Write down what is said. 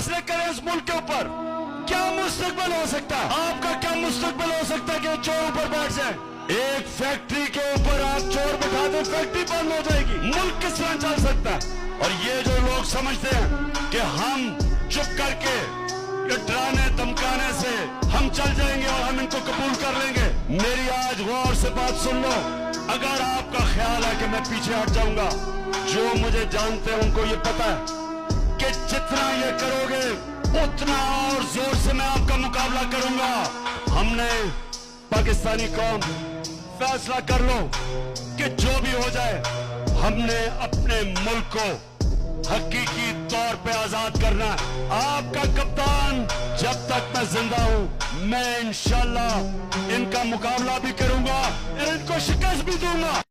फैसले करें इस मुल्क के ऊपर। क्या मुस्तकबिल हो सकता है आपका, क्या मुस्तकबिल हो सकता है कि चोर ऊपर बैठ जाए? एक फैक्ट्री के ऊपर आप चोर बिठा दो, फैक्ट्री बंद हो जाएगी। मुल्क किस तरह चल सकता है? और ये जो लोग समझते हैं कि हम चुप करके ये डराने धमकाने से हम चल जाएंगे और हम इनको कबूल कर लेंगे, मेरी आज गौर से बात सुन लो। अगर आपका ख्याल है कि मैं पीछे हट जाऊंगा, जो मुझे जानते हैं उनको ये पता है कि जितना ये करोगे उतना और जोर से मैं आपका मुकाबला करूंगा। हमने पाकिस्तानी कौम फैसला कर लो कि जो भी हो जाए, हमने अपने मुल्क को हकीकी तौर पे आजाद करना है। आपका कप्तान जब तक मैं जिंदा हूं, मैं इंशाल्लाह इनका मुकाबला भी करूंगा और इनको शिकस्त भी दूंगा।